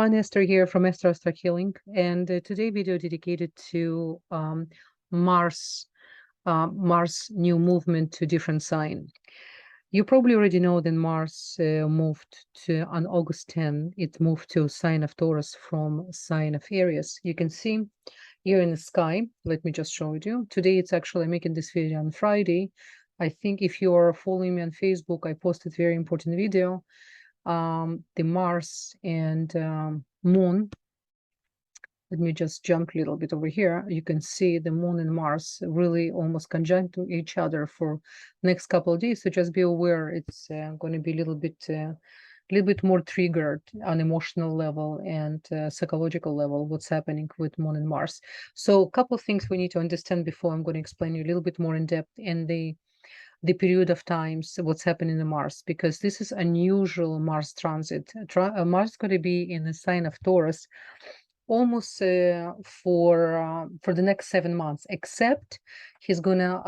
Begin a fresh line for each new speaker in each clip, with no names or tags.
everyone, Esther here from Esther-Astro-Healing, and today video dedicated to Mars new movement to different sign. You probably already know that Mars moved to on August 10. It moved to sign of Taurus from sign of Aries. You can see here in the sky. Let me just show you. Today it's actually making this video on Friday. I think if you are following me on Facebook, I posted very important video. The Mars and Moon. Let me just jump a little bit over here. You can see the Moon and Mars really almost conjunct to each other for next couple of days. So just be aware it's going to be a little bit more triggered on emotional level and psychological level what's happening with Moon and Mars. So a couple of things we need to understand before I'm going to explain you a little bit more in depth in the period of times what's happening in Mars, because this is unusual Mars transit. Mars is going to be in the sign of Taurus almost for the next 7 months, except he's gonna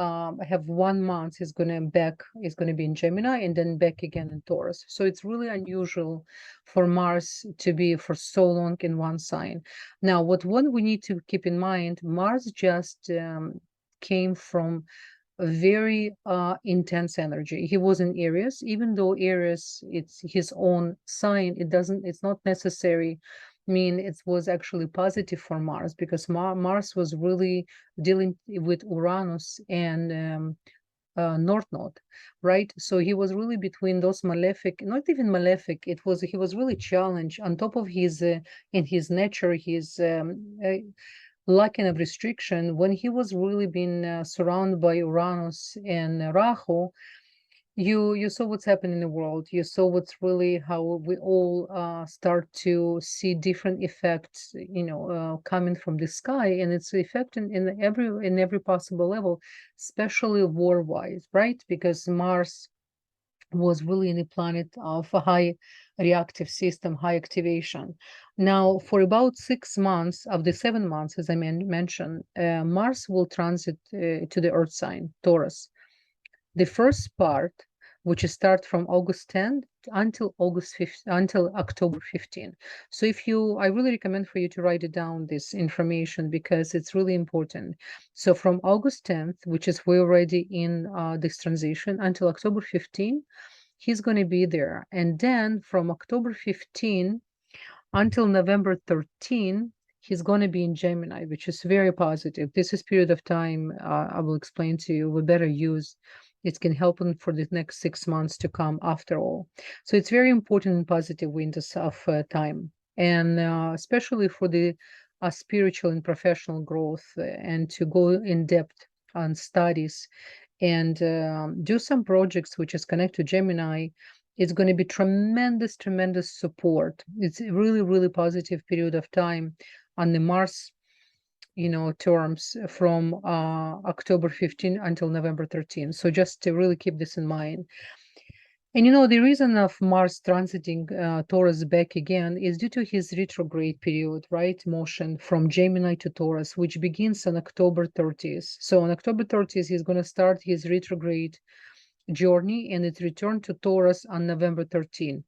have 1 month he's gonna be in Gemini and then back again in Taurus. So it's really unusual for Mars to be for so long in one sign. Now what one we need to keep in mind, Mars just came from a very intense energy. He was in Aries. Even though Aries it's his own sign, it's not necessary mean it was actually positive for Mars, because Mars was really dealing with Uranus and North Node, right? So he was really between those malefic, not even malefic, he was really challenged on top of his in his nature, his lacking of restriction. When he was really being surrounded by Uranus and Rahu, you saw what's happening in the world. You saw what's really how we all start to see different effects, coming from the sky, and it's affecting in every possible level, especially war-wise, right? Because Mars was really in a planet of a high reactive system, high activation. Now, for about 6 months of the 7 months, as I mentioned, Mars will transit to the Earth sign, Taurus. The first part, which starts from August 10th until October 15th. So I really recommend for you to write it down, this information, because it's really important. So from August 10th, which is we're already in this transition, until October 15th, he's going to be there. And then from October 15 until November 13, he's going to be in Gemini, which is very positive. This is period of time I will explain to you we better use. It can help them for the next 6 months to come after all. So it's very important and positive windows of time, and especially for the spiritual and professional growth, and to go in depth on studies and do some projects which is connected to Gemini. It's going to be tremendous support. It's a really positive period of time on the Mars terms from October 15 until November 13. So just to really keep this in mind. And the reason of Mars transiting Taurus back again is due to his retrograde period, right? Motion from Gemini to Taurus, which begins on October 30th. So on October 30th, he's going to start his retrograde journey, and it returned to Taurus on November 13.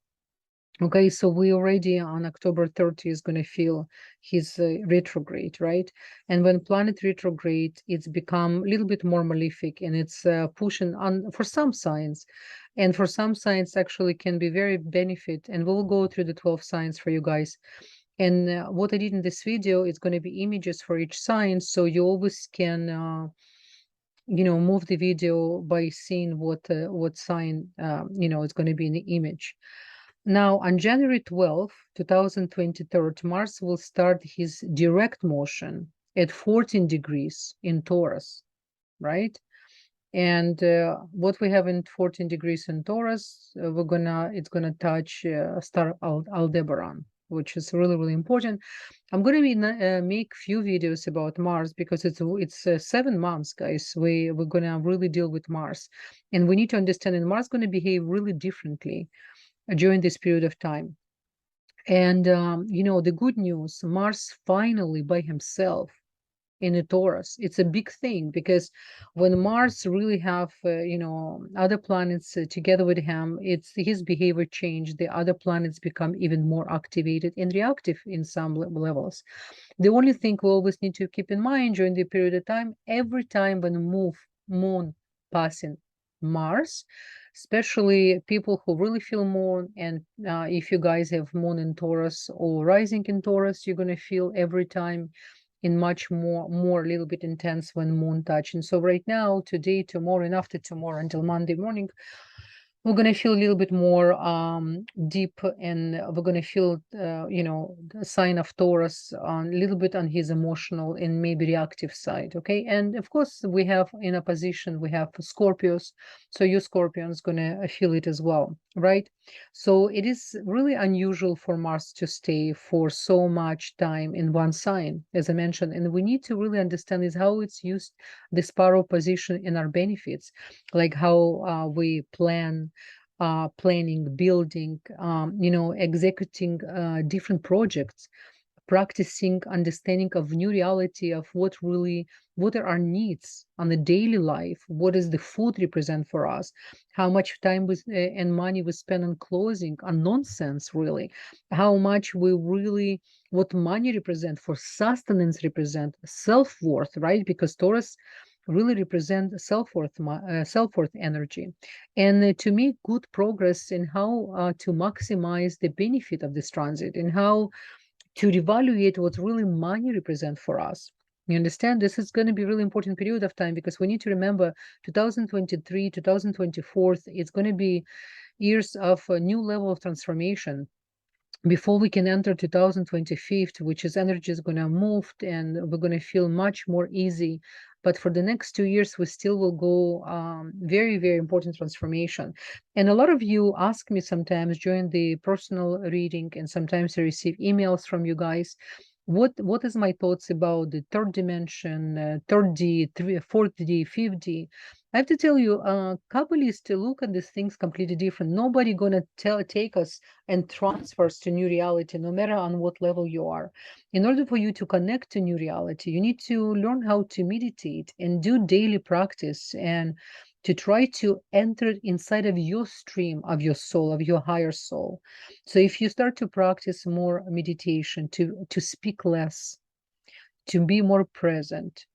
Okay, so we already on October 30 is going to feel his retrograde, right? And when planet retrograde, it's become a little bit more malefic, and it's pushing on for some signs, and for some signs actually can be very benefit. And we'll go through the 12 signs for you guys. And what I did in this video is going to be images for each sign, so you always can move the video by seeing what sign is going to be in the image. Now, on January 12, 2023, Mars will start his direct motion at 14 degrees in Taurus, right? And what we have in 14 degrees in Taurus, it's gonna touch star Aldebaran, which is really important. I'm gonna make few videos about Mars, because it's 7 months, guys. We're gonna really deal with Mars, and we need to understand that Mars is gonna behave really differently during this period of time. And the good news, Mars finally by himself in a Taurus. It's a big thing because when Mars really have, other planets together with him, it's his behavior change. The other planets become even more activated and reactive in some levels. The only thing we always need to keep in mind during the period of time, every time when moon passing Mars, especially people who really feel moon, and if you guys have moon in Taurus or rising in Taurus, you're going to feel every time in much more a little bit intense when moon touching. So right now, today, tomorrow, and after tomorrow until Monday morning, we're going to feel a little bit more deep, and we're going to feel the sign of Taurus on a little bit on his emotional and maybe reactive side. Okay, and of course we have in opposition we have Scorpios, so you Scorpions going to feel it as well, right? So it is really unusual for Mars to stay for so much time in one sign, as I mentioned, and we need to really understand is how it's used, this power of position in our benefits, like how we planning, building, executing different projects, practicing understanding of new reality of what are our needs on the daily life, what does the food represent for us, how much time and money we spend on clothing, on nonsense really, how much we really, what money represent for sustenance, represent self-worth, right? Because Taurus really represent self-worth energy, and to make good progress in how to maximize the benefit of this transit and how to reevaluate what really money represent for us. You understand? This is going to be a really important period of time because we need to remember 2023, 2024, it's going to be years of a new level of transformation before we can enter 2025, which is energy is going to move and we're going to feel much more easy. But for the next 2 years, we still will go very, very important transformation. And a lot of you ask me sometimes during the personal reading, and sometimes I receive emails from you guys. What is my thoughts about the third dimension, third D, fourth D, fifth D? I have to tell you, Kabbalists look at these things completely different. Nobody gonna take us and transfer us to new reality, no matter on what level you are. In order for you to connect to new reality, you need to learn how to meditate and do daily practice and to try to enter inside of your stream of your soul, of your higher soul. So if you start to practice more meditation, to speak less, to be more present,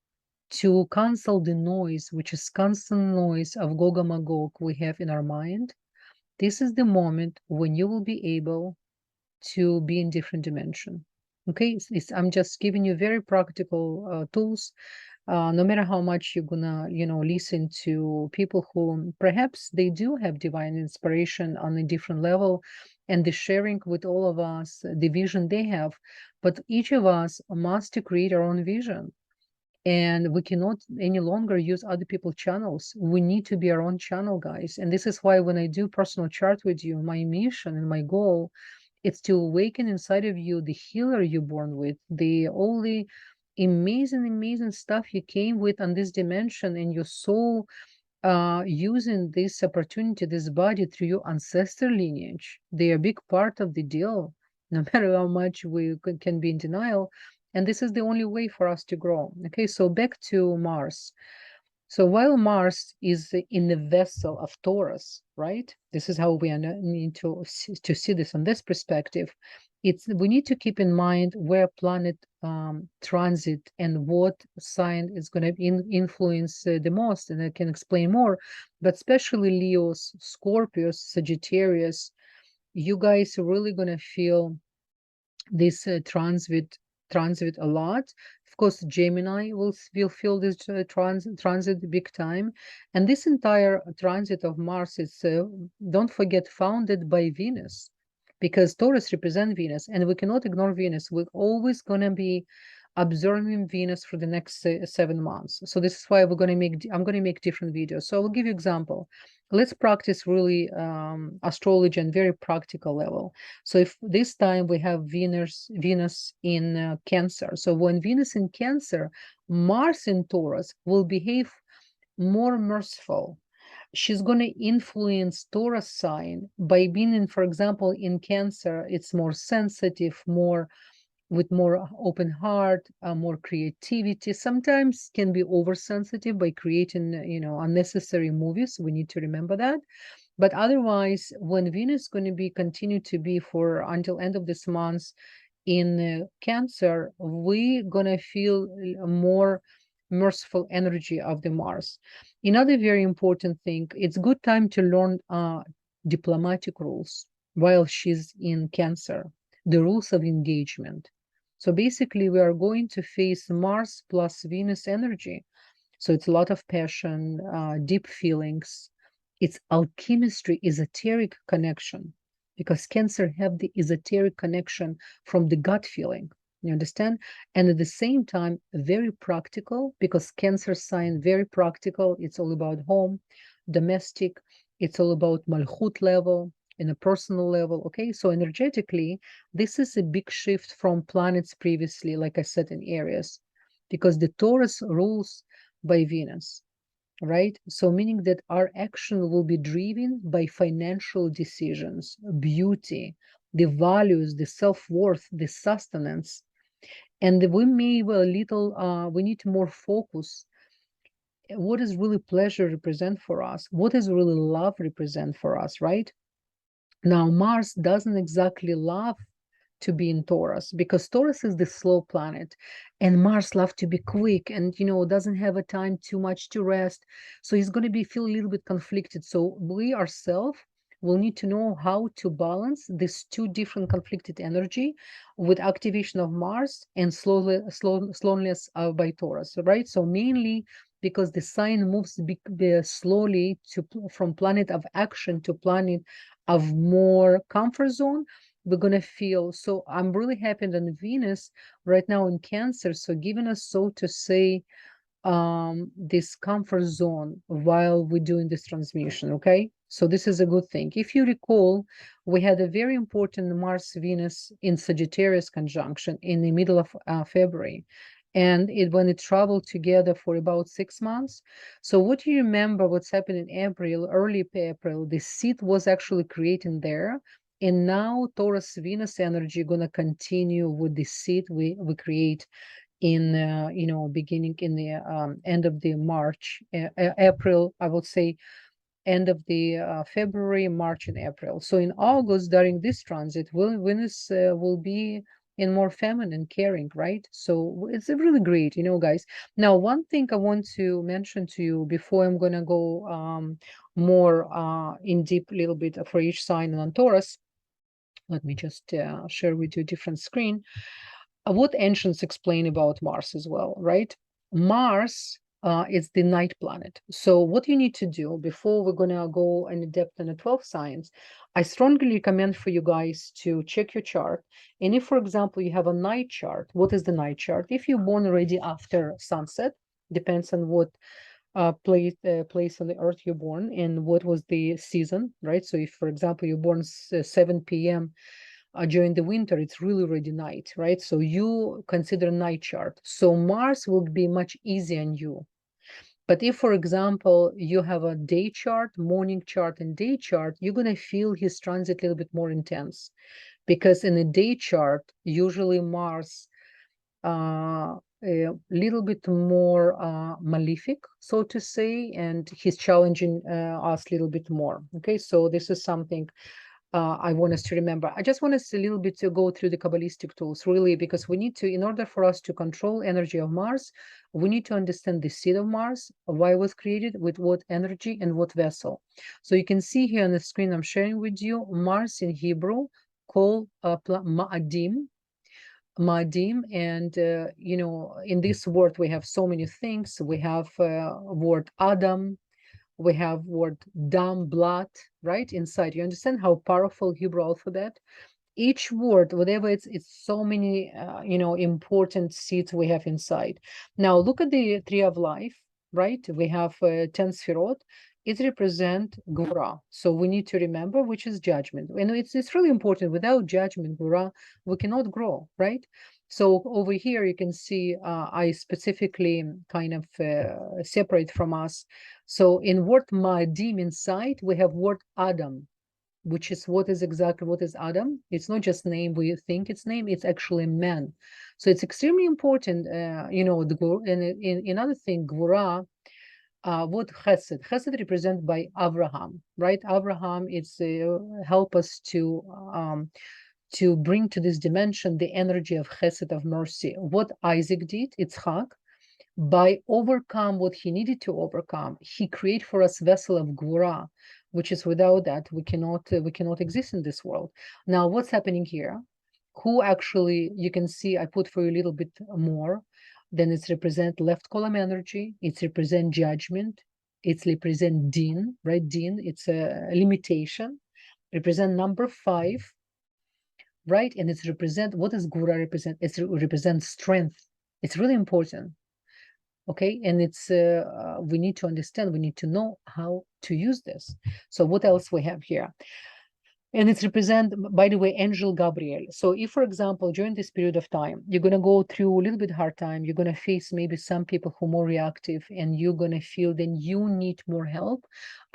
to cancel the noise, which is constant noise of Gog and Magog we have in our mind, this is the moment when you will be able to be in different dimension. Okay, I'm just giving you very practical tools. No matter how much you're gonna, listen to people who perhaps they do have divine inspiration on a different level, and the sharing with all of us the vision they have, but each of us must to create our own vision. And we cannot any longer use other people's channels. We need to be our own channel, guys. And this is why when I do personal chart with you, my mission and my goal, it's to awaken inside of you the healer you're born with, all the amazing stuff you came with on this dimension, and your soul using this opportunity, this body through your ancestor lineage. They are a big part of the deal, no matter how much we can be in denial. And this is the only way for us to grow. Okay, so back to Mars. So while Mars is in the vessel of Taurus, right? This is how we need to see this from this perspective. We need to keep in mind where planet transit and what sign is going to influence the most, and I can explain more. But especially Leos, Scorpios, Sagittarius, you guys are really going to feel this transit a lot. Of course, Gemini will feel this transit big time, and this entire transit of Mars is, don't forget, founded by Venus, because Taurus represents Venus, and we cannot ignore Venus. We're always gonna be observing Venus for the next 7 months. So this is why I'm gonna make different videos. So I'll give you example. Let's practice really astrology on very practical level. So if this time we have Venus in Cancer, so when Venus in Cancer, Mars in Taurus will behave more merciful. She's going to influence Taurus sign by being in, for example, in Cancer, it's more sensitive, more with more open heart, more creativity. Sometimes can be oversensitive by creating, unnecessary movies. We need to remember that. But otherwise, when Venus is going to be continue to be for until end of this month in Cancer, we're going to feel more merciful energy of the Mars. Another very important thing, it's good time to learn diplomatic rules while she's in Cancer, the rules of engagement. So basically, we are going to face Mars plus Venus energy. So it's a lot of passion, deep feelings. It's alchemistry, esoteric connection, because Cancer have the esoteric connection from the gut feeling. You understand? And at the same time, very practical, because Cancer sign, very practical. It's all about home, domestic. It's all about Malchut level, in a personal level. Okay, so energetically, this is a big shift from planets previously, like I said, in Aries, because the Taurus rules by Venus, right? So meaning that our action will be driven by financial decisions, beauty, the values, the self-worth, the sustenance. And we may a little, we need more focus. What is really pleasure represent for us? What is really love represent for us, right? Now, Mars doesn't exactly love to be in Taurus, because Taurus is the slow planet and Mars loves to be quick and doesn't have a time too much to rest. So he's going to be feel a little bit conflicted. So we ourselves will need to know how to balance these two different conflicted energy with activation of Mars and slowness by Taurus, right? So mainly because the sign moves slowly from planet of action to planet of more comfort zone, we're going to feel. So I'm really happy that Venus right now in Cancer, so giving us, so to say, this comfort zone while we're doing this transmission. Okay, so this is a good thing. If you recall, we had a very important Mars Venus in Sagittarius conjunction in the middle of February, and when it traveled together for about 6 months. So what you remember what's happened in April, early April, the seed was actually creating there. And now Taurus Venus energy gonna continue with the seed we create in beginning in the end of the March, April, I would say end of the February, March, and April. So in August, during this transit, Venus will be in more feminine, caring, right? So it's really great, guys. Now, one thing I want to mention to you before I'm gonna go more in deep, a little bit for each sign on Taurus. Let me just share with you a different screen. What ancients explain about Mars as well, right? Mars is the night planet. So what you need to do before we're going to go in depth in the 12 signs, I strongly recommend for you guys to check your chart. And if, for example, you have a night chart, what is the night chart? If you're born already after sunset, depends on what place on the earth you're born and what was the season, right? So if, for example, you're born 7 p.m. During the winter, it's really already night, right? So you consider night chart. So Mars will be much easier on you. But if, for example, you have a day chart, morning chart, and day chart, you're going to feel his transit a little bit more intense. Because in a day chart, usually Mars a little bit more malefic, so to say, and he's challenging us a little bit more. Okay, so this is something I want us to remember. I just want us a little bit to go through the Kabbalistic tools, really, because we need to, in order for us to control energy of Mars, we need to understand the seed of Mars, why it was created, with what energy and what vessel. So you can see here on the screen I'm sharing with you, Mars in Hebrew called Ma'adim, and in this word we have so many things. We have word Adam, we have word dam, blood, right inside. You understand how powerful Hebrew alphabet? Each word, whatever it's so many important seeds we have inside. Now look at the tree of life, right? We have 10 sphirot. It represent Gura. So we need to remember which is judgment. And it's really important. Without judgment, Gura, we cannot grow, right? So over here, you can see I specifically kind of separate from us. So in word Ma'adim inside, we have word Adam. which is what is Adam. It's not just name we think it's name, it's actually man. So it's extremely important, and another thing, Gvura, what Chesed represented by Abraham, right? Abraham, it's help us to bring to this dimension the energy of Chesed, of mercy. What Isaac did, Yitzchak, by overcome what he needed to overcome, he created for us vessel of Gvura, which is without that we cannot exist in this world. Now, what's happening here? Who actually, you can see, I put for you a little bit more. Then it's represent left column energy. It's represent judgment. It's represent din, right? Din. It's a limitation. Represent number 5, right? And it's represent, what does Gvura represent? It represents strength. It's really important. Okay, and it's we need to understand, we need to know how to use this. So what else we have here? And it's represent, by the way, Angel Gabriel. So if, for example, during this period of time, you're going to go through a little bit hard time, you're going to face maybe some people who are more reactive, and you're going to feel then you need more help,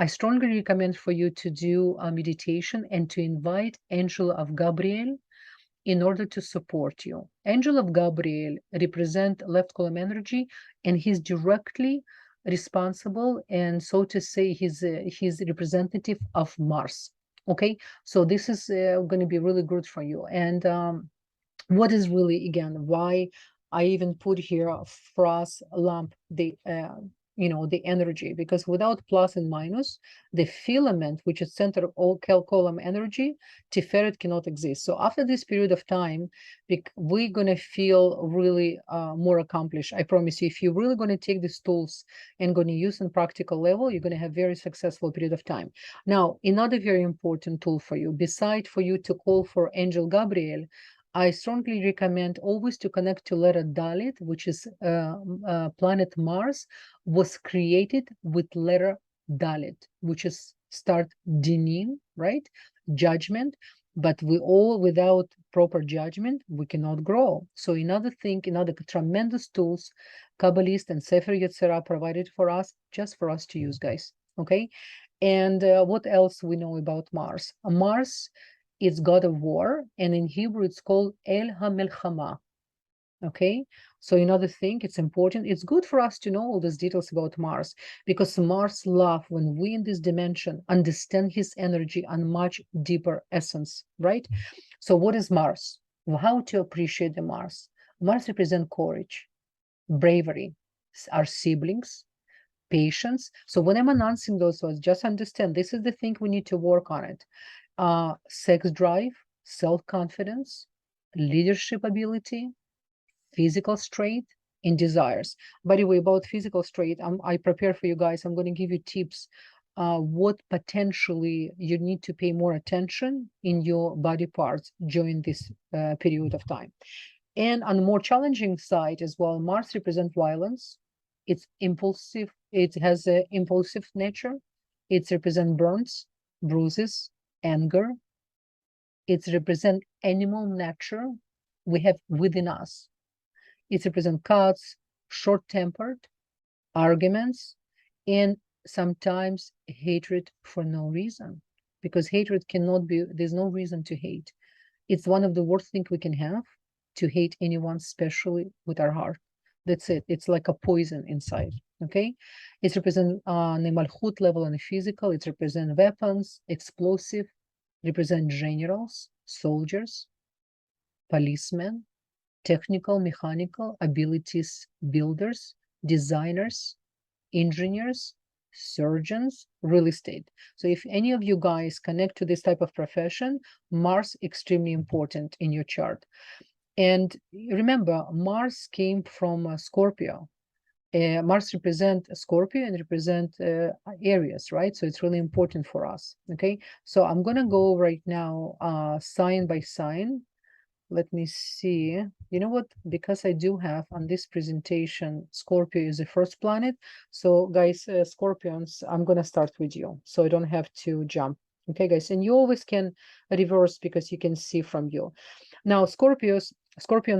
I strongly recommend for you to do a meditation and to invite Angel of Gabriel in order to support you. Angel of Gabriel represent left column energy, and he's directly responsible, and so to say, he's representative of Mars. Okay, so this is going to be really good for you. And what is really, again, why I even put here for us lamp, the the energy, because without plus and minus, the filament, which is center of all column energy, Tiferet cannot exist. So after this period of time, we're going to feel really more accomplished. I promise you, if you're really going to take these tools and going to use on practical level, you're going to have very successful period of time. Now, another very important tool for you, beside for you to call for Angel Gabriel, I strongly recommend always to connect to letter Dalit, which is planet Mars, was created with letter Dalit, which is start Dinin, right? Judgment. But we all, without proper judgment, we cannot grow. So another tremendous tools, Kabbalist and Sefer Yezirah provided for us, just for us to use, guys. Okay. And what else we know about Mars? Mars is god of war, and in Hebrew it's called El HaMelchama. Okay, so another thing, it's important, it's good for us to know all these details about Mars, because Mars love when we in this dimension understand his energy on much deeper essence, right? So what is Mars? How to appreciate the Mars? Mars represents courage, bravery, our siblings, patience. So when I'm announcing those words, just understand this is the thing we need to work on it. Sex drive, self-confidence, leadership ability, physical strength, and desires. By the way, about physical strength, I prepare for you guys. I'm going to give you tips what potentially you need to pay more attention in your body parts during this period of time. And on the more challenging side as well, Mars represents violence. It's impulsive. It has an impulsive nature. It represents burns, bruises, anger. It represents animal nature we have within us. It represents cuts, short-tempered, arguments, and sometimes hatred for no reason. Because hatred cannot be, there's no reason to hate. It's one of the worst things we can have, to hate anyone, especially with our heart. That's it. It's like a poison inside. Okay, it represents the malchut level and the physical. It represents weapons, explosive, represent generals, soldiers, policemen, technical, mechanical abilities, builders, designers, engineers, surgeons, real estate. So if any of you guys connect to this type of profession, Mars extremely important in your chart. And remember, Mars came from Scorpio. Mars represent Scorpio and represent Aries, right? So it's really important for us. Okay, so I'm gonna go right now sign by sign. Let me see. You know what? Because I do have on this presentation, Scorpio is the first planet. So guys, Scorpions, I'm gonna start with you, so I don't have to jump. Okay, guys, and you always can reverse because you can see from you. Now, Scorpions,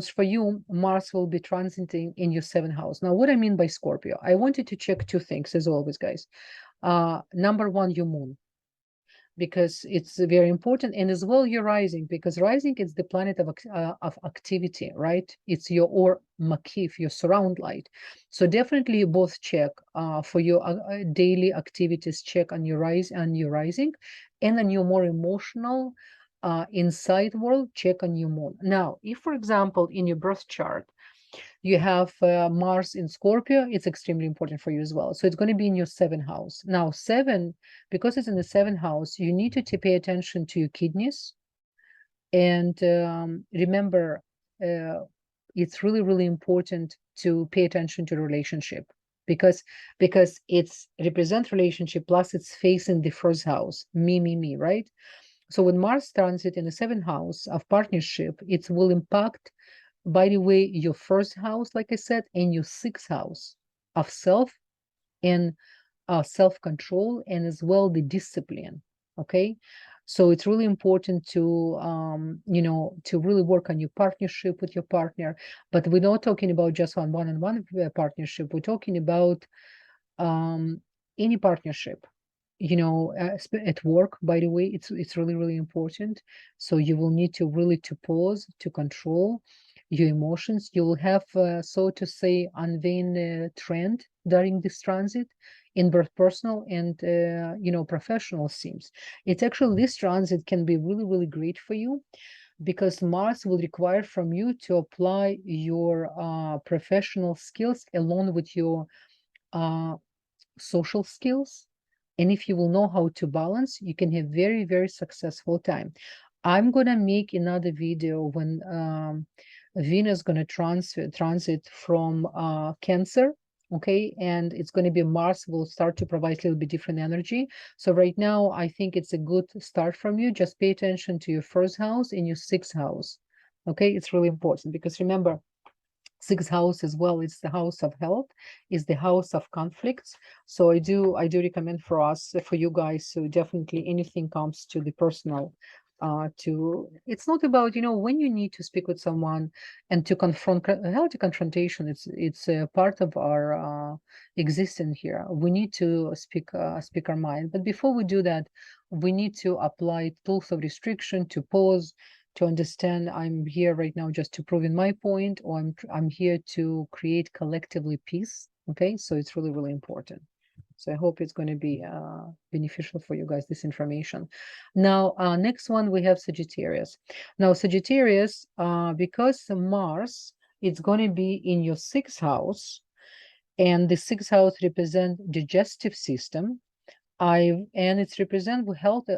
for you, Mars will be transiting in your 7th house. Now, what I mean by Scorpio, I wanted to check 2 things as always, guys. Number 1, your moon. because it's very important. And as well, your rising, because rising is the planet of activity, right? It's your or makif, your surround light. So definitely both check for your daily activities, check on your rising, and on your more emotional inside world, check on your moon. Now, if for example in your birth chart you have Mars in Scorpio, it's extremely important for you as well. So it's going to be in your 7th house. Now, 7, because it's in the 7th house, you need to pay attention to your kidneys. And remember, it's really, really important to pay attention to the relationship because it's represent relationship, plus it's facing the 1st house, me, right? So when Mars transit in the 7th house of partnership, it will impact, by the way, your 1st house, like I said, and your 6th house of self and self-control, and as well the discipline. Okay, so it's really important to to really work on your partnership with your partner. But we're not talking about just one-on-one partnership. We're talking about any partnership, at work. By the way, it's really, really important. So you will need to really to pause, to control your emotions. You will have, so to say, unvain trend during this transit in both personal and professional themes. It's actually, this transit can be really, really great for you, because Mars will require from you to apply your professional skills along with your social skills. And if you will know how to balance, you can have very, very successful time. I'm gonna make another video when Venus gonna transit from Cancer, okay, and it's gonna be Mars will start to provide a little bit different energy. So right now, I think it's a good start from you. Just pay attention to your 1st house and your 6th house, okay? It's really important, because remember, 6th house as well, it's the house of health, is the house of conflicts. So I do recommend for us, for you guys, so definitely anything comes to the personal, it's not about, when you need to speak with someone and to confront, healthy confrontation, it's a part of our existence here. We need to speak our mind, but before we do that, we need to apply tools of restriction, to pause, to understand I'm here right now just to prove in my point, or I'm here to create collectively peace. Okay, so it's really, really important. So I hope it's going to be beneficial for you guys, this information. Now, next one, we have Sagittarius. Now, Sagittarius, because Mars, it's going to be in your 6th house, and the 6th house represent digestive system. And it's represent health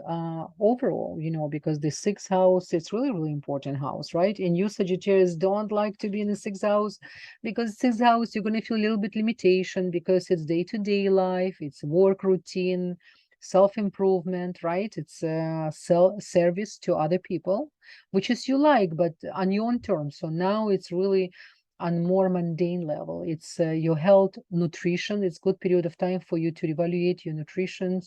overall, because the 6th house, it's really, really important house, right? And you Sagittarius don't like to be in the 6th house, because 6th house, you're going to feel a little bit limitation, because it's day-to-day life, it's work routine, self-improvement, right? It's service to other people, which is you like, but on your own terms. So now it's really on more mundane level. It's your health, nutrition. It's good period of time for you to evaluate your nutrition,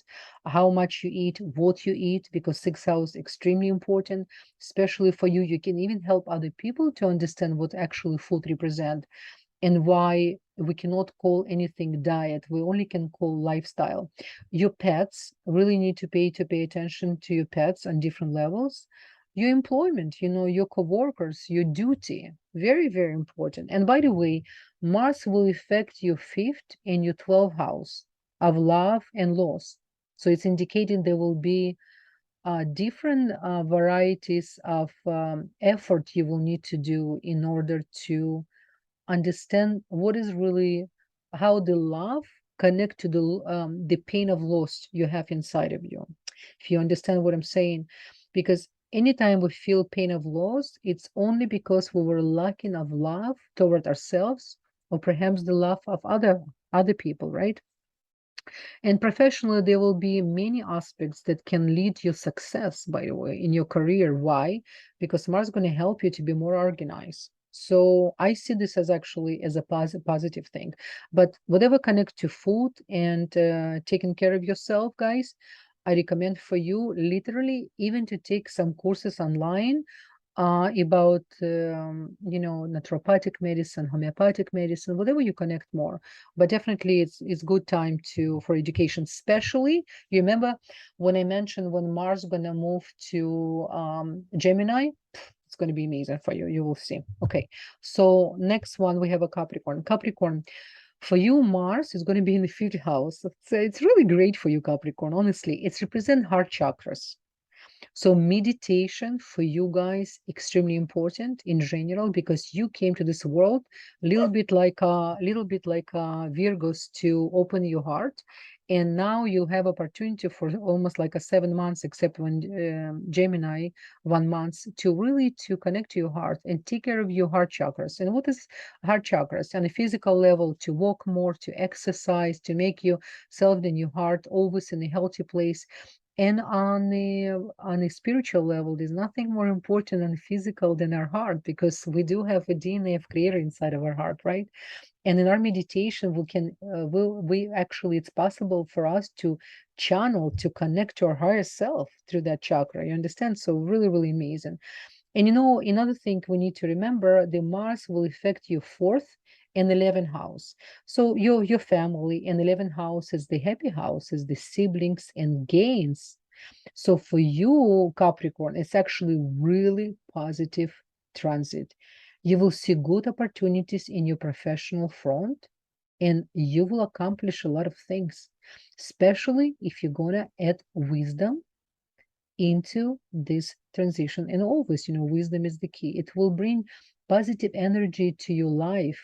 how much you eat, what you eat, because 6th house extremely important, especially for you. You can even help other people to understand what actually food represent, and why we cannot call anything diet. We only can call lifestyle. Your pets really need to pay attention to your pets on different levels. Your employment, your co-workers, your duty, very, very important. And by the way, Mars will affect your 5th and your 12th house of love and loss. So it's indicating there will be different varieties of effort you will need to do in order to understand what is really, how the love connect to the pain of loss you have inside of you. If you understand what I'm saying, because anytime we feel pain of loss, it's only because we were lacking of love toward ourselves, or perhaps the love of other people, right? And professionally, there will be many aspects that can lead you success, by the way, in your career. Why? Because Mars is going to help you to be more organized. So I see this as actually as a positive thing. But whatever connect to food and taking care of yourself, guys, I recommend for you literally even to take some courses online about naturopathic medicine, homeopathic medicine, whatever you connect more. But definitely it's good time for education. Especially, you remember when I mentioned when Mars gonna move to Gemini, it's going to be amazing for you. You will see. Okay, so next one we have a Capricorn. Capricorn, for you, Mars is going to be in the fifth house. It's really great for you, Capricorn. Honestly, it's represent heart chakras. So meditation for you guys extremely important in general, because you came to this world a little bit like Virgos to open your heart, and now you have opportunity for almost like a 7 months, except when Gemini 1 month, to really to connect to your heart and take care of your heart chakras. And what is heart chakras? On a physical level, to walk more, to exercise, to make yourself and your heart always in a healthy place. And on a spiritual level, there's nothing more important and physical than our heart, because we do have a DNA of creator inside of our heart, right? And in our meditation, we can we actually, it's possible for us to channel, to connect to our higher self through that chakra. You understand? So really, really amazing. And another thing we need to remember, the Mars will affect your fourth and 11th house. So your family, and 11th house is the happy house, is the siblings and gains. So for you, Capricorn, it's actually really positive transit. You will see good opportunities in your professional front, and you will accomplish a lot of things, especially if you're gonna add wisdom into this transition. And always, wisdom is the key. It will bring positive energy to your life,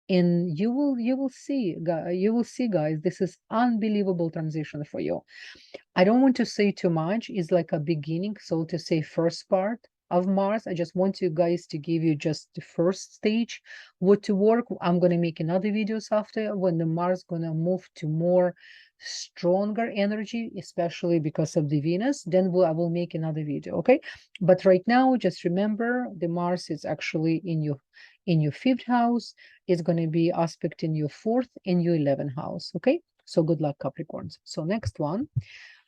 and you will see, guys, this is unbelievable transition for you. I don't want to say too much. It's like a beginning, so to say, first part of Mars. I just want you guys to give you just the first stage, what to work. I'm gonna make another videos after when the Mars gonna move to more stronger energy, especially because of the Venus. Then I will make another video, okay? But right now, just remember the Mars is actually in your fifth house. It's gonna be aspect in your fourth and your 11th house, okay? So good luck, Capricorns. So next one,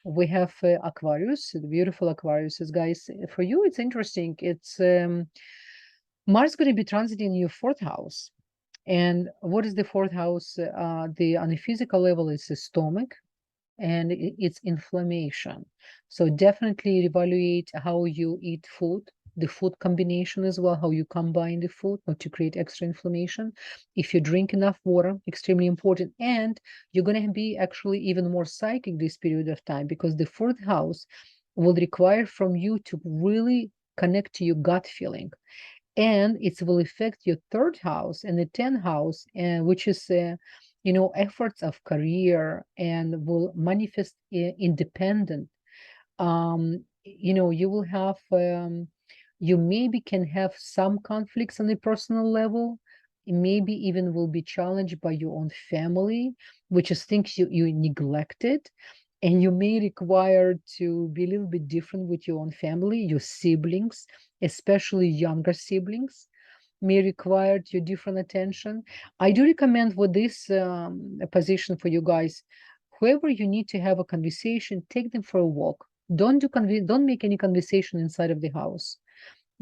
we have Aquarius, the beautiful Aquarius, guys. For you, it's interesting. It's Mars going to be transiting your fourth house. And what is the fourth house? On a physical level, it's the stomach, and it's inflammation. So definitely evaluate how you eat food, the food combination as well, how you combine the food, not to create extra inflammation. If you drink enough water, extremely important. And you're going to be actually even more psychic this period of time, because the fourth house will require from you to really connect to your gut feeling. And it will affect your third house and the 10th house, which is efforts of career, and will manifest independent. You will have you maybe can have some conflicts on a personal level, maybe even will be challenged by your own family, which is things you neglected, and you may require to be a little bit different with your own family. Your siblings, especially younger siblings, may require your different attention. I do recommend with this position for you guys, whoever you need to have a conversation, take them for a walk. Don't make any conversation inside of the house.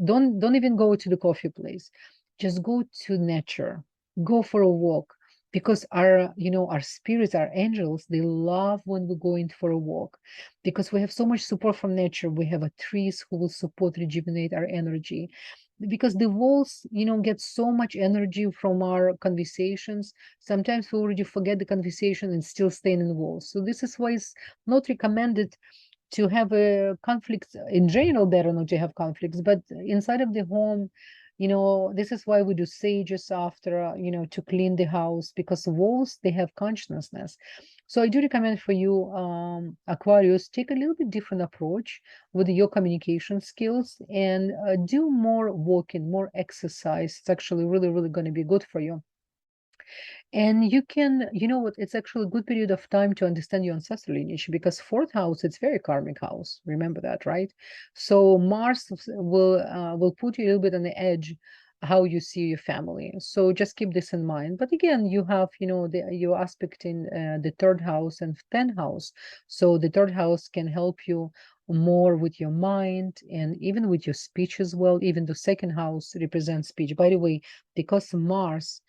Don't even go to the coffee place. Just go to nature. Go for a walk, because our spirits, our angels, they love when we go in for a walk, because we have so much support from nature. We have trees who will support, rejuvenate our energy, because the walls get so much energy from our conversations. Sometimes we already forget the conversation and still stay in the walls. So this is why it's not recommended to have a conflicts in general. Better not to have conflicts, but inside of the home, this is why we do sages after, to clean the house, because the walls, they have consciousness. So I do recommend for you, Aquarius, take a little bit different approach with your communication skills, and do more walking, more exercise. It's actually really, really going to be good for you. And you can, it's actually a good period of time to understand your ancestral lineage, because fourth house, it's very karmic house. Remember that, right? So Mars will put you a little bit on the edge how you see your family. So just keep this in mind. But again, you have, your aspect in the third house and 10th house. So the third house can help you more with your mind and even with your speech as well. Even the second house represents speech. By the way, because Mars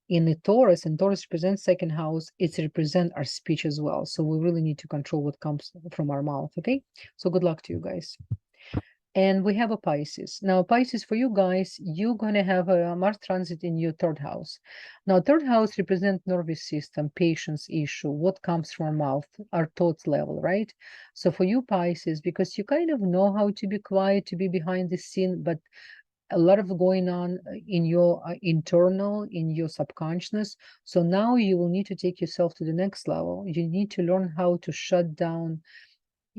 in the Taurus, and Taurus represents second house, it represents our speech as well. So we really need to control what comes from our mouth. Okay. So good luck to you guys. And we have a Pisces. Now, Pisces, for you guys, you're going to have a Mars transit in your third house. Now, third house represents nervous system, patience issue, what comes from our mouth, our thoughts level, right? So for you, Pisces, because you kind of know how to be quiet, to be behind the scene, but a lot of going on in your internal, in your subconscious. So now you will need to take yourself to the next level. You need to learn how to shut down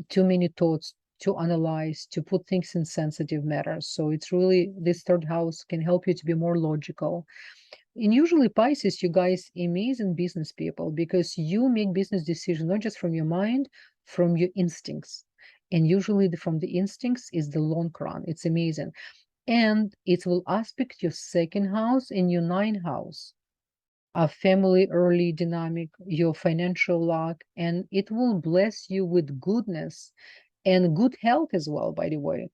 too many thoughts, to analyze, to put things in sensitive matters. So it's really, this third house can help you to be more logical. And usually Pisces, you guys, amazing business people, because you make business decisions not just from your mind, from your instincts. And usually from the instincts is the long run. It's amazing. And it will aspect your second house and your ninth house, a family early dynamic, your financial luck, and it will bless you with goodness and good health as well, by the way.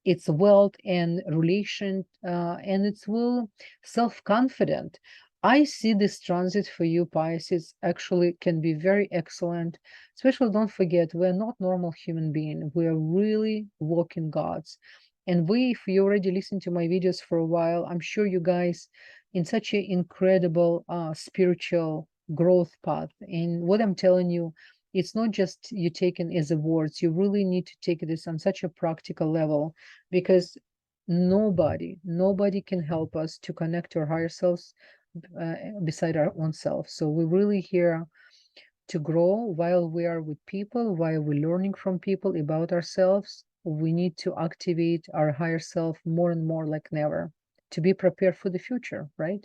It's wealth and relation, and it's will self-confident. I see this transit for you, Pisces, actually can be very excellent. Especially don't forget, we're not normal human being. We're really walking gods. And if you already listened to my videos for a while, I'm sure you guys in such an incredible spiritual growth path. And what I'm telling you, it's not just you taken as a words. You really need to take this on such a practical level, because nobody can help us to connect to our higher selves beside our own self. So we're really here to grow while we are with people, while we're learning from people about ourselves. We need to activate our higher self more and more like never to be prepared for the future, right?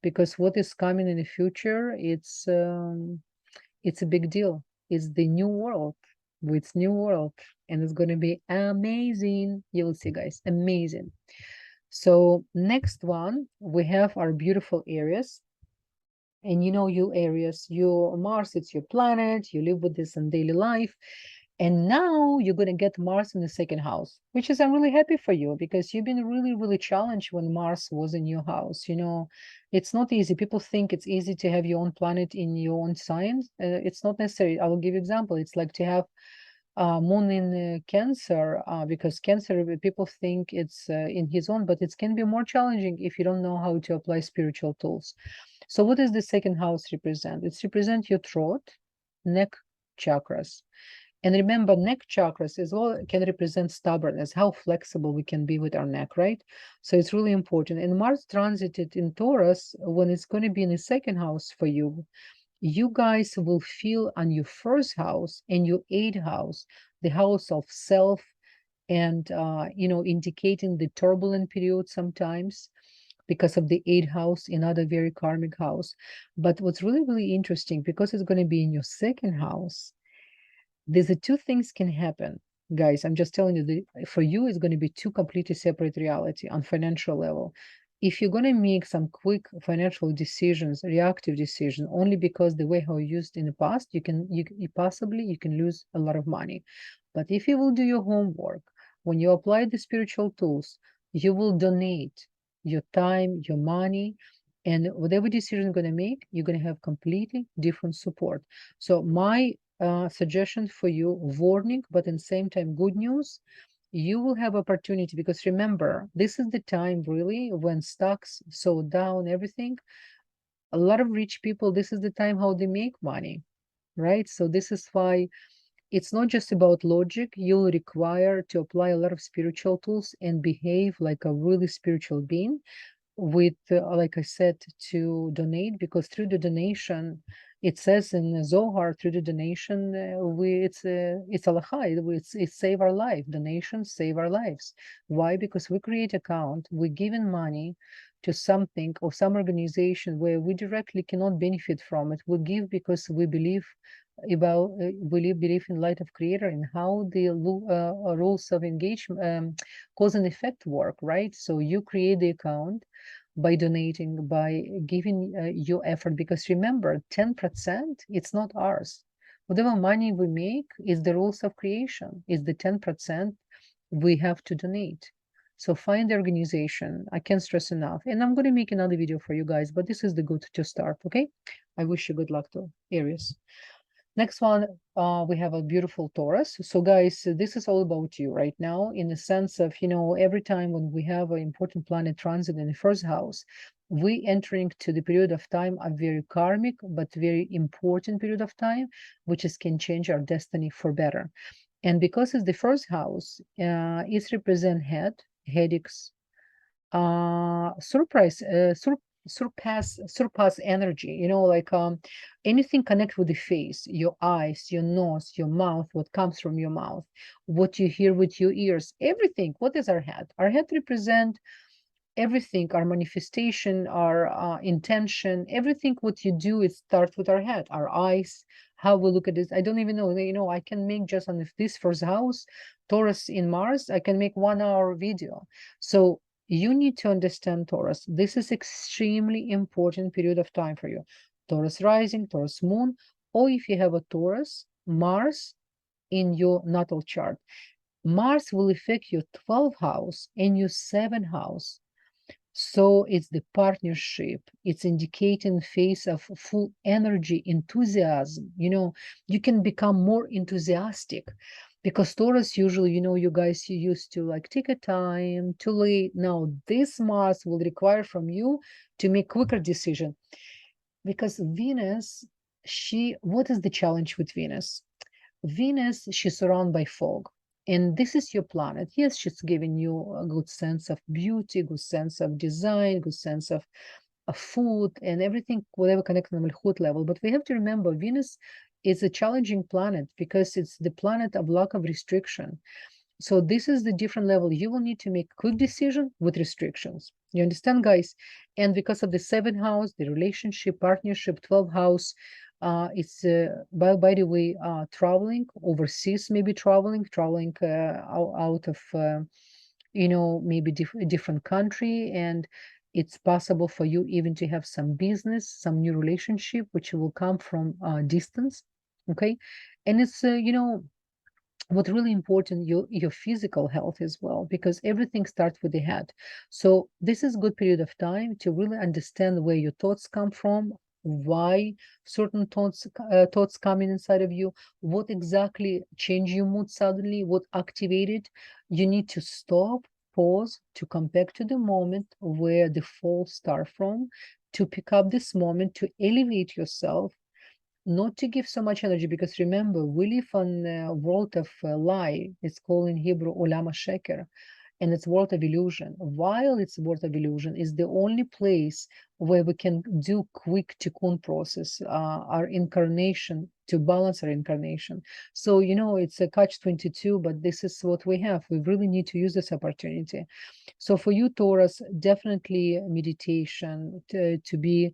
Because what is coming in the future, it's a big deal. It's the new world. It's new world, and it's going to be amazing. You will see, guys, amazing. So next one, we have our beautiful Aries. And you Aries, your Mars, it's your planet. You live with this in daily life. And now you're going to get Mars in the second house, which is, I'm really happy for you, because you've been really, really challenged when Mars was in your house. It's not easy. People think it's easy to have your own planet in your own sign. It's not necessary. I will give you an example. It's like to have moon in Cancer, because Cancer, people think it's in his own, but it can be more challenging if you don't know how to apply spiritual tools. So what does the second house represent? It represents your throat, neck chakras. And remember, neck chakras as well can represent stubbornness, how flexible we can be with our neck, right? So it's really important. And Mars transited in Taurus, when it's going to be in the second house for you, you guys will feel on your first house and your eighth house, the house of self, and indicating the turbulent period sometimes because of the eighth house, another very karmic house. But what's really, really interesting, because it's going to be in your second house, there's two things can happen, guys. I'm just telling you that for you, it's going to be two completely separate reality on financial level. If you're going to make some quick financial decisions, reactive decision, only because the way how you used in the past, you can lose a lot of money. But if you will do your homework, when you apply the spiritual tools, you will donate your time, your money, and whatever decision you're going to make, you're going to have completely different support. So my suggestion for you, warning, but in the same time, good news, you will have opportunity, because remember, this is the time really when stocks sold down, everything. A lot of rich people, this is the time how they make money, right? So this is why it's not just about logic. You'll require to apply a lot of spiritual tools and behave like a really spiritual being with, like I said, to donate, because through the donation, It says in Zohar, through the donation, it's halakha, it's save our life. Donations save our lives. Why? Because we create account, we giving money to something or some organization where we directly cannot benefit from it. We give because we believe believe in light of creator and how the rules of engagement, cause and effect work, right? So you create the account by donating, by giving your effort, because remember, 10%, it's not ours. Whatever money we make is the rules of creation, is the 10% we have to donate. So find the organization. I can't stress enough. And I'm going to make another video for you guys, but this is the good to start, okay? I wish you good luck to Aries. Next one, we have a beautiful Taurus. So guys, this is all about you right now, in the sense of, every time when we have an important planet transit in the first house, we entering to the period of time, a very karmic, but very important period of time, which can change our destiny for better. And because it's the first house, it represents headaches, surpass energy, like anything connect with the face, your eyes, your nose, your mouth, what comes from your mouth, what you hear with your ears, everything. What is our head? Our head represent everything, our manifestation, our intention, everything. What you do, it starts with our head, our eyes, how we look at this. I don't even know, I can make just on this first house, Taurus in Mars, I can make 1 hour video. So you need to understand, Taurus, this is extremely important period of time for you. Taurus rising, Taurus moon, or if you have a Taurus, Mars in your natal chart. Mars will affect your 12th house and your 7th house. So it's the partnership, it's indicating phase of full energy, enthusiasm. You can become more enthusiastic, because Taurus usually, you guys, you used to like take a time to late. Now this Mars will require from you to make quicker decision, because Venus, what is the challenge with Venus? Venus, she's surrounded by fog. And this is your planet. Yes, she's giving you a good sense of beauty, good sense of design, good sense of food and everything, whatever connected on the Malchut level. But we have to remember, Venus is a challenging planet because it's the planet of lack of restriction. So this is the different level. You will need to make quick decision with restrictions. You understand, guys? And because of the 7th house, the relationship, partnership, 12th house, it's by the way, traveling overseas, maybe traveling out of maybe different country, and it's possible for you even to have some business, some new relationship which will come from distance. Okay, and it's what's really important, your physical health as well, because everything starts with the head. So this is a good period of time to really understand where your thoughts come from, why certain thoughts come inside of you, what exactly change your mood suddenly, what activated. You need to stop, pause, to come back to the moment where the fall start from, to pick up this moment, to elevate yourself, not to give so much energy, because remember, we live on a world of lie. It's called in Hebrew olam sheker, and it's world of illusion. While it's world of illusion, is the only place where we can do quick tikkun process, our incarnation, to balance our incarnation. So it's a catch-22, but this is what we have. We really need to use this opportunity. So for you, Taurus, definitely meditation, to be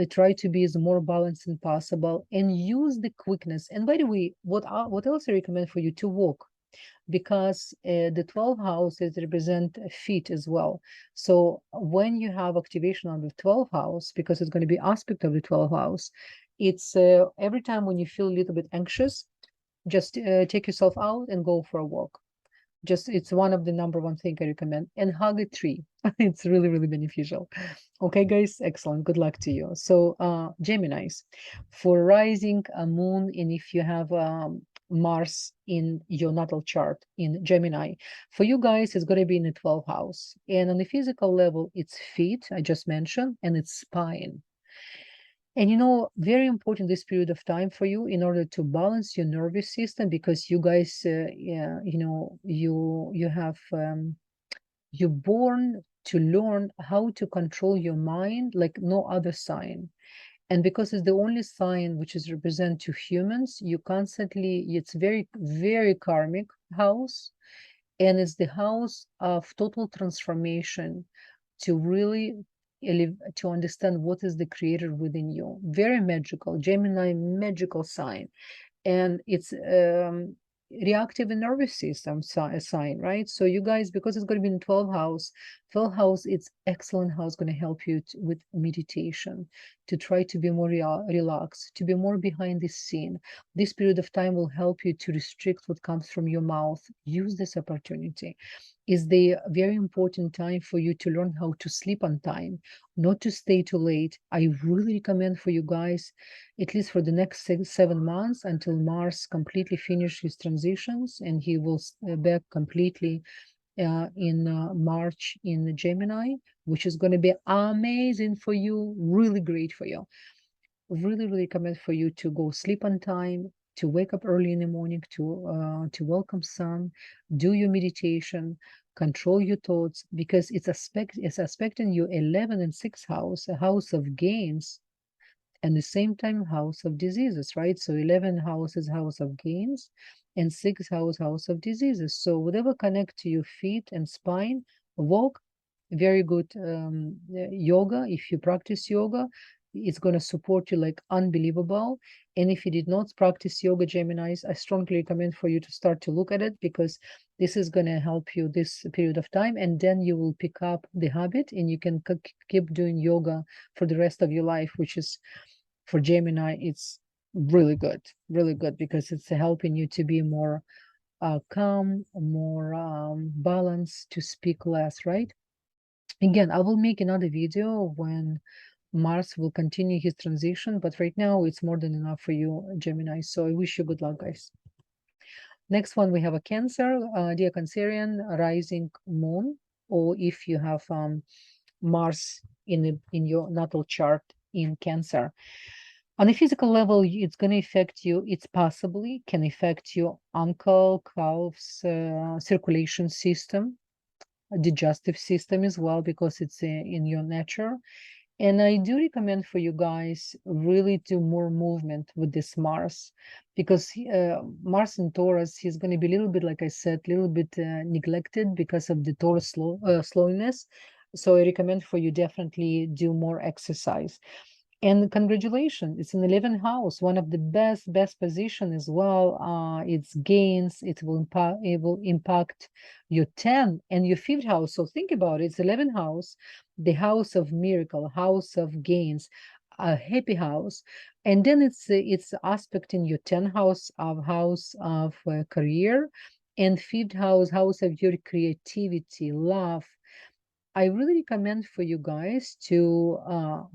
try to be as more balanced as possible, and use the quickness. And by the way, what else I recommend for you? To walk, because the 12 houses represent feet as well. So when you have activation on the 12th house, because it's going to be aspect of the 12th house, it's every time when you feel a little bit anxious, just take yourself out and go for a walk. It's one of the number one thing I recommend. And hug a tree. It's really, really beneficial. Okay, guys, excellent. Good luck to you. So Geminis, for rising, moon, and if you have Mars in your natal chart in Gemini, for you guys, it's going to be in the 12th house. And on the physical level, it's feet, I just mentioned, and it's spine. And very important this period of time for you, in order to balance your nervous system, because you guys, you have, you're born to learn how to control your mind like no other sign. And because it's the only sign which is represent to humans, you constantly, it's very, very karmic house. And it's the house of total transformation to really to understand what is the creator within you. Very magical, Gemini magical sign. And it's reactive and nervous system sign, right? So you guys, because it's going to be in 12th house, 12th house, it's excellent house, going to help you with meditation, to try to be more relaxed, to be more behind the scene. This period of time will help you to restrict what comes from your mouth. Use this opportunity. Is the very important time for you to learn how to sleep on time, not to stay too late. I really recommend for you guys, at least for the next 7 months, until Mars completely finishes his transitions, and he will back completely in March in Gemini, which is going to be amazing for you, really great for you. Really recommend for you to go sleep on time, to wake up early in the morning, to welcome sun, do your meditation, control your thoughts, because it's aspecting your 11 and 6th house, a house of gains, and the same time house of diseases, right? So 11 house is house of gains, and 6th house of diseases. So whatever connect to your feet and spine, walk, very good yoga. If you practice yoga, it's going to support you like unbelievable. And if you did not practice yoga, Geminis, I strongly recommend for you to start to look at it, because this is going to help you this period of time, and then you will pick up the habit, and you can keep doing yoga for the rest of your life, which is, for Gemini, it's really good, because it's helping you to be more calm, more balanced, to speak less, right? Again, I will make another video when Mars will continue his transition, but right now it's more than enough for you, Gemini. So I wish you good luck, guys. Next one, we have a Cancer, dear Cancerian, rising moon, or if you have Mars in your natal chart in Cancer. On a physical level, it's going to affect you. It's possibly can affect your uncle, calves, circulation system, digestive system as well, because it's in your nature. And I do recommend for you guys really do more movement with this Mars, because Mars in Taurus, he's going to be a little bit, like I said, a little bit neglected because of the Taurus slowness. So I recommend for you definitely do more exercise. And congratulations, it's an 11th house, one of the best position as well. It's gains, it will impact your 10th and your 5th house. So think about it, it's 11th house, the house of miracle, house of gains, a happy house. And then it's aspect in your 10th house of career, and 5th house, house of your creativity, love. I really recommend for you guys to,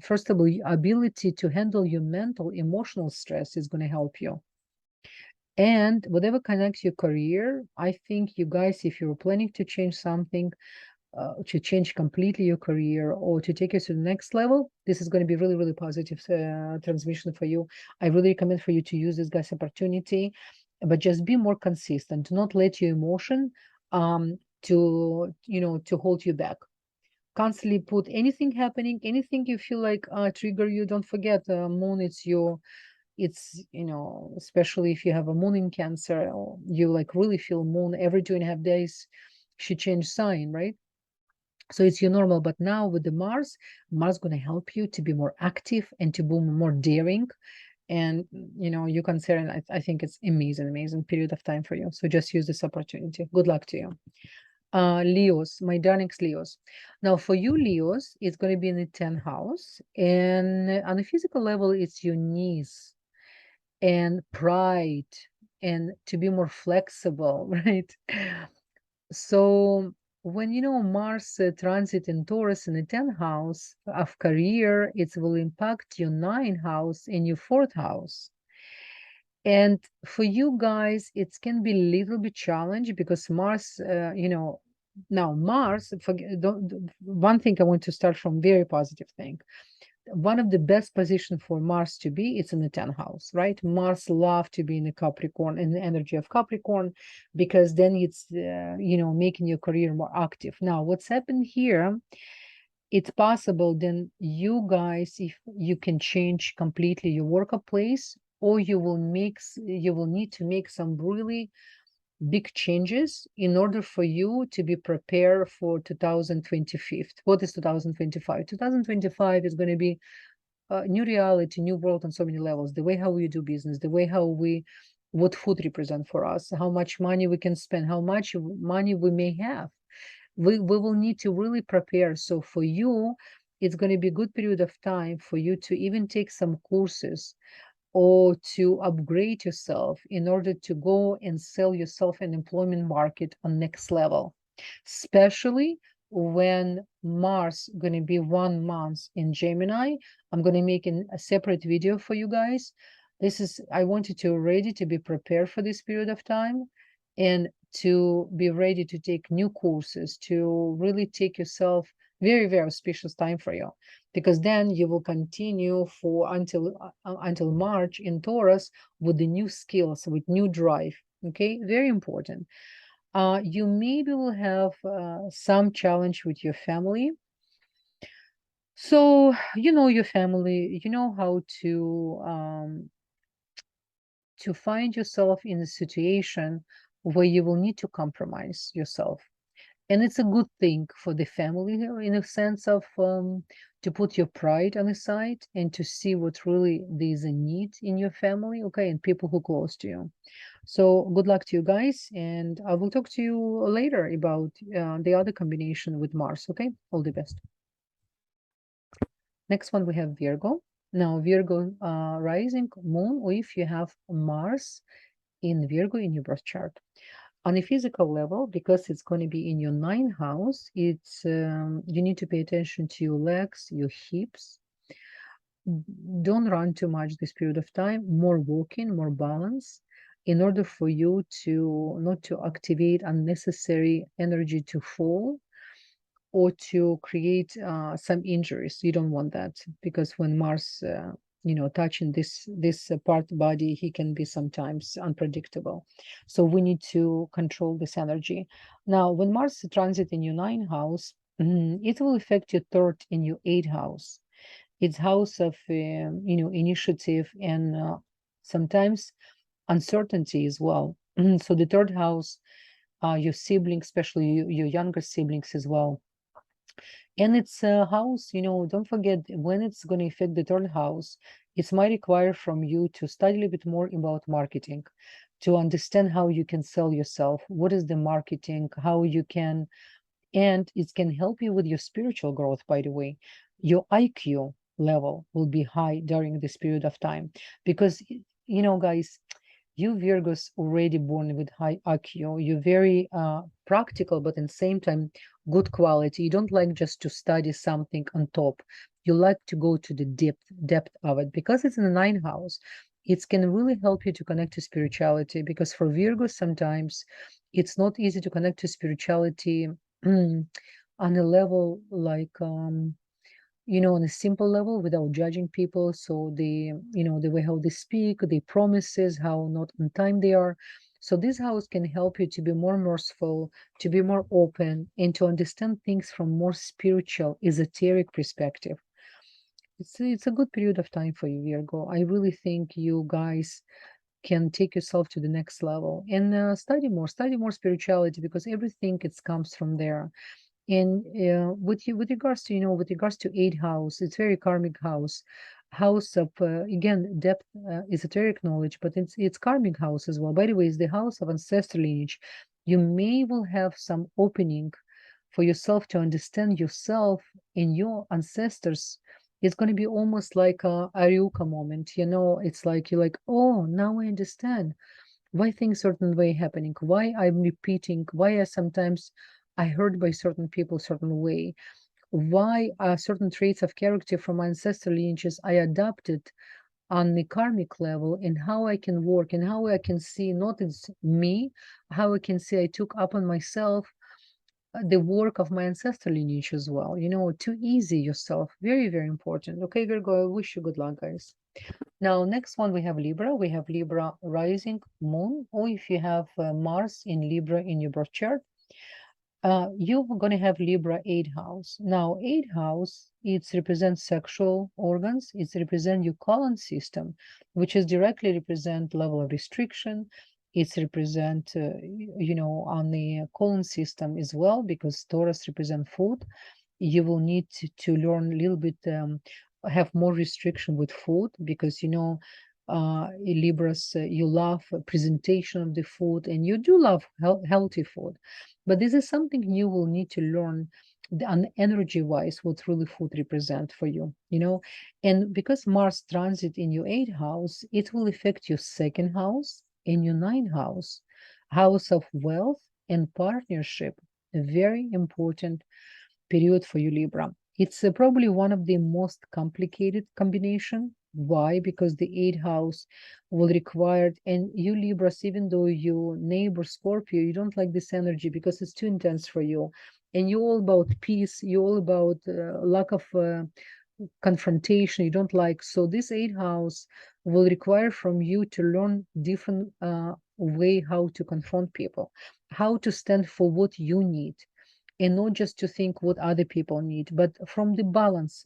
first of all, ability to handle your mental, emotional stress is going to help you. And whatever connects your career, I think you guys, if you're planning to change something, to change completely your career or to take you to the next level, this is going to be really positive transmission for you. I really recommend for you to use this guys opportunity, but just be more consistent. Do not let your emotion to hold you back. Constantly put anything happening, anything you feel like trigger you. Don't forget, moon, it's especially if you have a moon in Cancer, or you like really feel moon every 2.5 days, she changed sign, right? So it's your normal. But now with the Mars going to help you to be more active and to be more daring. And you Cancer, and I think it's amazing period of time for you. So just use this opportunity. Good luck to you. Leos, my darlings Leos. Now for you Leos, it's going to be in the 10th house, and on a physical level, it's your knees and pride, and to be more flexible, right? So when Mars transit in Taurus in the 10th house of career, it will impact your 9th house and your 4th house. And for you guys, it can be a little bit challenging because Mars, now Mars, one thing I want to start from, very positive thing. One of the best positions for Mars to be, it's in the 10th house, right? Mars love to be in the Capricorn, in the energy of Capricorn, because then it's, making your career more active. Now, what's happened here, it's possible then you guys, if you can change completely your workplace, or you will need to make some really big changes in order for you to be prepared for 2025. What is 2025? 2025 is going to be a new reality, new world on so many levels. The way how we do business, the way how what food represent for us, how much money we can spend, how much money we may have. We will need to really prepare. So for you, it's going to be a good period of time for you to even take some courses or to upgrade yourself in order to go and sell yourself in employment market on next level, especially when Mars going to be 1 month in Gemini. I'm going to make a separate video for you guys. I wanted you ready to be prepared for this period of time and to be ready to take new courses, to really take yourself very, very auspicious time for you, because then you will continue for until March in Taurus with the new skills, with new drive. Okay, very important. You maybe will have some challenge with your family. So you know your family, you know how to find yourself in a situation where you will need to compromise yourself. And it's a good thing for the family in a sense of to put your pride on the side and to see what really there's a need in your family, okay, and people who close to you. So good luck to you guys, and I will talk to you later about the other combination with Mars, okay? All the best. Next one we have Virgo. Now Virgo rising, moon, or if you have Mars in Virgo in your birth chart. On a physical level, because it's going to be in your 9th house, it's you need to pay attention to your legs, your hips. Don't run too much this period of time. More walking, more balance, in order for you to not to activate unnecessary energy to fall or to create some injuries. You don't want that, because when Mars touching this part body, he can be sometimes unpredictable. So we need to control this energy. Now when Mars transit in your 9th house, it will affect your 3rd and your 8th house. It's house of initiative and sometimes uncertainty as well. So the 3rd house, your siblings, especially your younger siblings as well. And it's a house, don't forget, when it's going to affect the 3rd house, it might require from you to study a little bit more about marketing, to understand how you can sell yourself, what is the marketing, how you can, and it can help you with your spiritual growth, by the way. Your IQ level will be high during this period of time, because, guys, you Virgos already born with high IQ. You're very practical, but at the same time, good quality. You don't like just to study something on top. You like to go to the depth of it, because it's in the 9th house. It can really help you to connect to spirituality, because for Virgos, sometimes it's not easy to connect to spirituality on a level like on a simple level without judging people. So the way how they speak, the promises, how not on time they are. So this house can help you to be more merciful, to be more open, and to understand things from more spiritual, esoteric perspective. It's a good period of time for you, Virgo. I really think you guys can take yourself to the next level and study more spirituality, because everything comes from there. And with regards to 8th house, it's very karmic house of again depth, esoteric knowledge, but it's karmic house as well. By the way, it's the house of ancestral lineage. You will have some opening for yourself to understand yourself and your ancestors. It's going to be almost like a Ariuka moment. It's like you're like, oh, now I understand why things certain way happening, why I'm repeating, why I heard by certain people certain way, why certain traits of character from my ancestral lineages I adopted on the karmic level, and how I can work, and how I can see not it's me, how I can see I took upon myself the work of my ancestral lineage as well. To easy yourself, very, very important. Okay, Virgo, I wish you good luck, guys. Now, next one, we have Libra. We have Libra rising, moon, or if you have Mars in Libra in your birth chart. you're going to have Libra 8th house. Now, 8th house, it represents sexual organs. It represents your colon system, which is directly represent level of restriction. It's represent, on the colon system as well, because Taurus represent food. You will need to learn a little bit, have more restriction with food, because, Libras, you love presentation of the food, and you do love healthy food. But this is something you will need to learn energy-wise, what really food represent for you, And because Mars transit in your 8th house, it will affect your 2nd house and your 9th house of wealth and partnership. A very important period for you, Libra. It's probably one of the most complicated combination. Why? Because the 8th house will require, and you Libras, even though you neighbor Scorpio, you don't like this energy because it's too intense for you. And you're all about peace, you're all about lack of confrontation, you don't like. So this 8th house will require from you to learn different way how to confront people, how to stand for what you need, and not just to think what other people need, but from the balance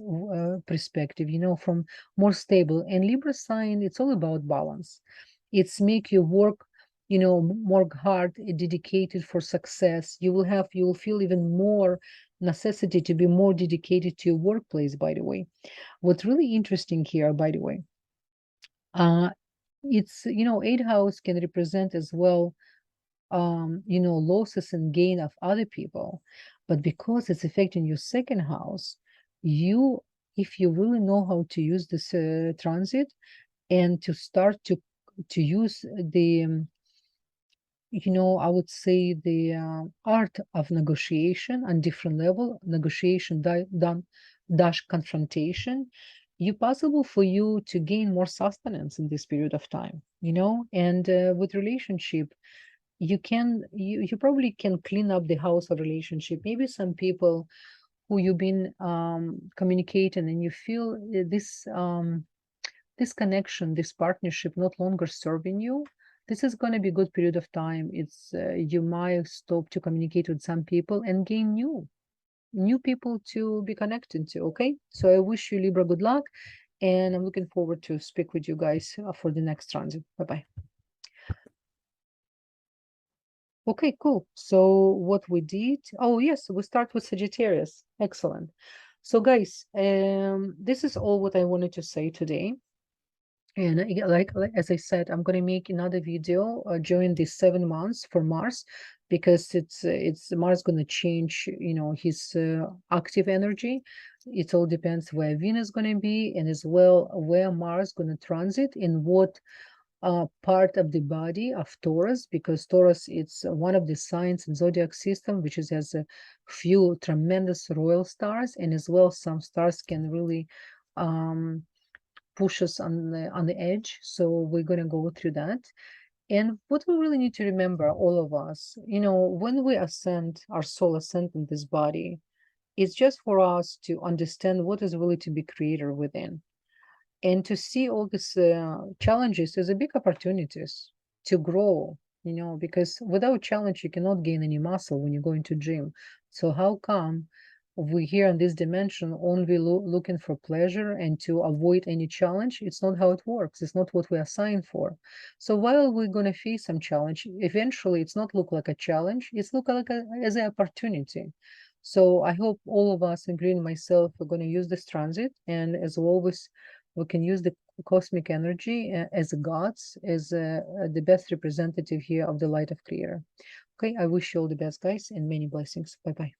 perspective, from more stable. And Libra sign, it's all about balance. It's make you work, more hard, dedicated for success. You will feel even more necessity to be more dedicated to your workplace, by the way. What's really interesting here, by the way, it's, 8th house can represent as well losses and gain of other people. But because it's affecting your 2nd house, if you really know how to use this transit, and to start to use the I would say the art of negotiation on different level, negotiation done dash confrontation, you possible for you to gain more sustenance in this period of time, and with relationship, you probably can clean up the house of relationship. Maybe some people who you've been communicating, and you feel this connection, this partnership not longer serving you. This is going to be a good period of time. It's you might stop to communicate with some people and gain new people to be connected to. Okay, so I wish you, Libra, good luck, and I'm looking forward to speak with you guys for the next transit. Bye-bye. Okay, cool. So what we did, oh yes, we start with Sagittarius. Excellent. So guys, this is all what I wanted to say today. And like as I said, I'm gonna make another video during these 7 months for Mars, because it's Mars gonna change, his active energy. It all depends where Venus is gonna be, and as well where Mars gonna transit, in what part of the body of Taurus, because Taurus it's one of the signs in Zodiac system which has a few tremendous royal stars, and as well some stars can really push us on the edge. So we're going to go through that. And what we really need to remember, all of us, when we ascend, our soul ascend in this body, it's just for us to understand what is really to be creator within, and to see all these challenges as a big opportunities to grow, because without challenge you cannot gain any muscle when you go into gym. So how come we here in this dimension only looking for pleasure and to avoid any challenge? It's not how it works. It's not what we are signed for. So while we're going to face some challenge, eventually it's not look like a challenge, it's look like as an opportunity. So I hope all of us, including myself, are going to use this transit, and as always, we can use the cosmic energy as gods, as the best representative here of the light of creator. Okay, I wish you all the best, guys, and many blessings. Bye-bye.